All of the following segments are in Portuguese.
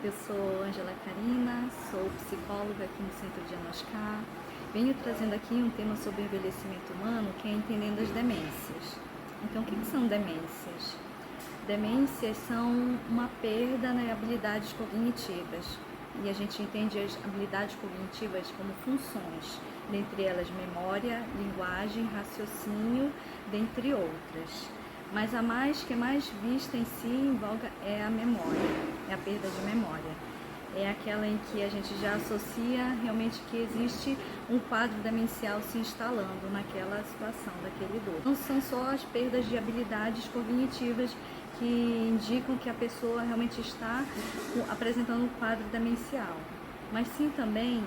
Eu sou Ângela Carina, sou psicóloga aqui no Centro Diagnoscar. Venho trazendo aqui um tema sobre envelhecimento humano, que é entendendo as demências. Então, o que são demências? Demências são uma perda nas habilidades cognitivas. E a gente entende as habilidades cognitivas como funções, dentre elas memória, linguagem, raciocínio, dentre outras. Mas a que é mais vista em si em voga é a memória, é a perda de memória. É aquela em que a gente já associa realmente que existe um quadro demencial se instalando naquela situação daquele idoso. Não são só as perdas de habilidades cognitivas que indicam que a pessoa realmente está apresentando um quadro demencial, mas sim também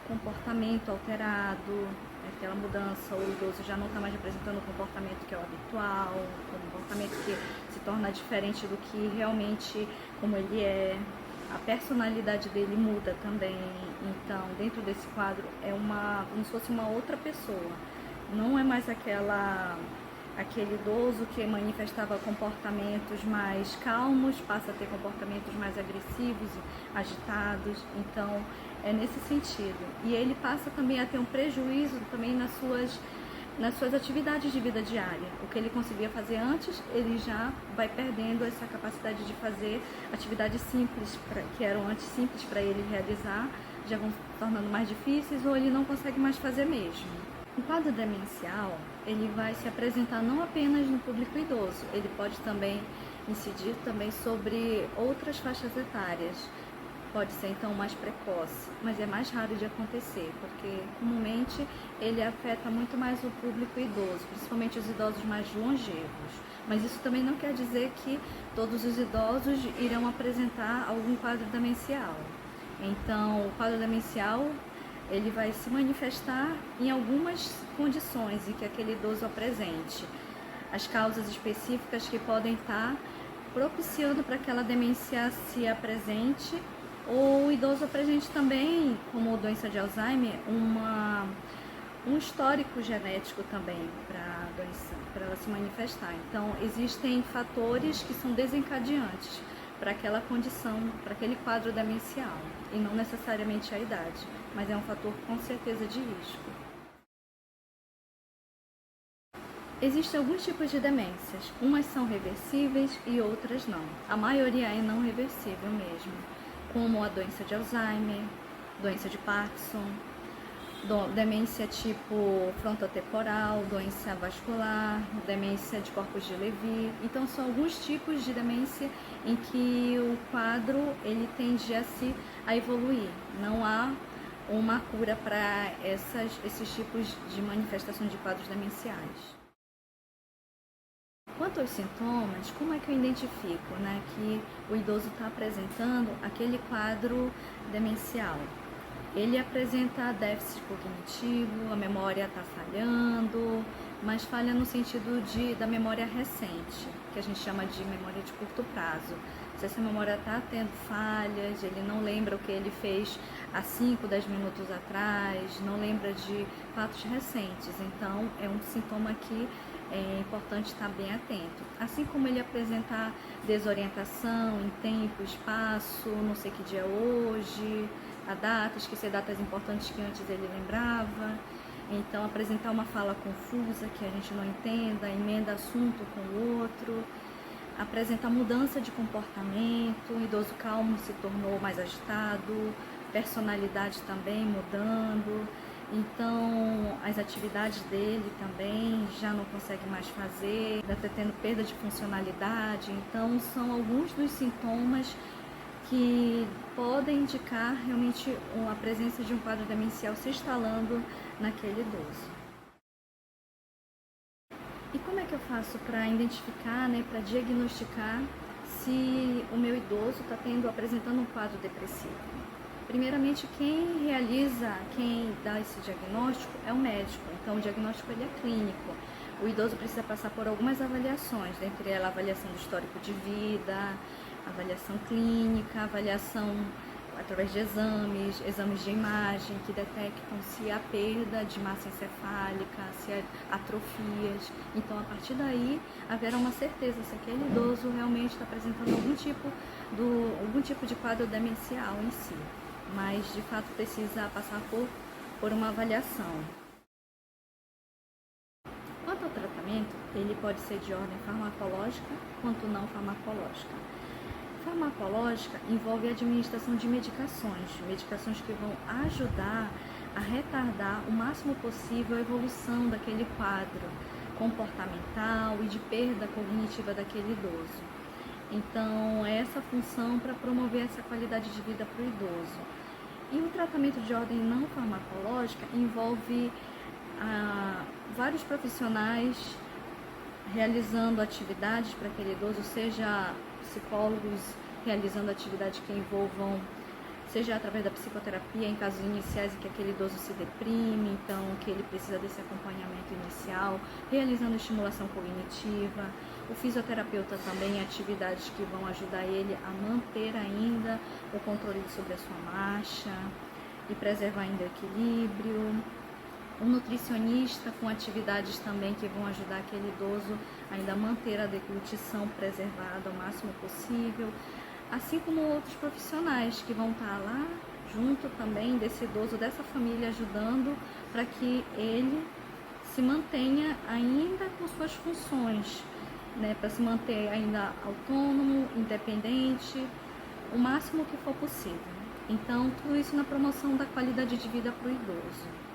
comportamento alterado, aquela mudança, o idoso já não está mais apresentando o comportamento que é o habitual, um comportamento que se torna diferente do que realmente como ele é. A personalidade dele muda também, então dentro desse quadro é como se fosse uma outra pessoa, não é mais aquele idoso que manifestava comportamentos mais calmos, passa a ter comportamentos mais agressivos, agitados, então é nesse sentido. E ele passa também a ter um prejuízo também nas suas atividades de vida diária. O que ele conseguia fazer antes, ele já vai perdendo essa capacidade de fazer atividades simples, que eram antes simples para ele realizar, já vão se tornando mais difíceis ou ele não consegue mais fazer mesmo. O quadro demencial, ele vai se apresentar não apenas no público idoso, ele pode também incidir também sobre outras faixas etárias. Pode ser então mais precoce, mas é mais raro de acontecer, porque comumente ele afeta muito mais o público idoso, principalmente os idosos mais longevos. Mas isso também não quer dizer que todos os idosos irão apresentar algum quadro demencial. Então, o quadro demencial ele vai se manifestar em algumas condições em que aquele idoso apresente. As causas específicas que podem estar propiciando para que aquela demência se apresente, ou o idoso apresente também, como doença de Alzheimer, um histórico genético também para ela se manifestar. Então, existem fatores que são desencadeantes para aquela condição, para aquele quadro demencial, e não necessariamente a idade, mas é um fator com certeza de risco. Existem alguns tipos de demências, umas são reversíveis e outras não. A maioria é não reversível mesmo, como a doença de Alzheimer, doença de Parkinson, demência tipo frontotemporal, doença vascular, demência de corpos de Levy. Então são alguns tipos de demência em que o quadro ele tende a evoluir. Não há uma cura para esses tipos de manifestação de quadros demenciais. Quanto aos sintomas, como é que eu identifico, que o idoso está apresentando aquele quadro demencial? Ele apresenta déficit cognitivo, a memória está falhando, mas falha no sentido da memória recente, que a gente chama de memória de curto prazo. Se essa memória está tendo falhas, ele não lembra o que ele fez há 5, 10 minutos atrás, não lembra de fatos recentes, então é um sintoma que é importante estar bem atento. Assim como ele apresentar desorientação em tempo, espaço, não sei que dia é hoje, a data, esquecer datas importantes que antes ele lembrava. Então, apresentar uma fala confusa que a gente não entenda, emenda assunto com o outro. Apresentar mudança de comportamento, o idoso calmo se tornou mais agitado, personalidade também mudando. Então, as atividades dele também já não consegue mais fazer, está tendo perda de funcionalidade. Então, são alguns dos sintomas que podem indicar realmente a presença de um quadro demencial se instalando naquele idoso. E como é que eu faço para identificar, para diagnosticar se o meu idoso está apresentando um quadro depressivo? Primeiramente, quem dá esse diagnóstico é o médico. Então, o diagnóstico ele é clínico. O idoso precisa passar por algumas avaliações, dentre elas a avaliação do histórico de vida, avaliação clínica, avaliação através de exames de imagem que detectam se há perda de massa encefálica, se há atrofias. Então, a partir daí, haverá uma certeza se aquele idoso realmente está apresentando algum tipo de quadro demencial em si. Mas, de fato, precisa passar por uma avaliação. Quanto ao tratamento, ele pode ser de ordem farmacológica quanto não farmacológica. Farmacológica envolve a administração de medicações que vão ajudar a retardar o máximo possível a evolução daquele quadro comportamental e de perda cognitiva daquele idoso. Então, é essa função para promover essa qualidade de vida para o idoso. E o tratamento de ordem não farmacológica envolve vários profissionais realizando atividades para aquele idoso, seja psicólogos realizando atividades que envolvam, seja através da psicoterapia em casos iniciais em que aquele idoso se deprime, então que ele precisa desse acompanhamento inicial, realizando estimulação cognitiva, o fisioterapeuta também em atividades que vão ajudar ele a manter ainda o controle sobre a sua marcha e preservar ainda o equilíbrio. Um nutricionista com atividades também que vão ajudar aquele idoso ainda a manter a deglutição preservada ao máximo possível, assim como outros profissionais que vão estar lá junto também desse idoso, dessa família, ajudando para que ele se mantenha ainda com suas funções, né, para se manter ainda autônomo, independente, o máximo que for possível. Então, tudo isso na promoção da qualidade de vida para o idoso.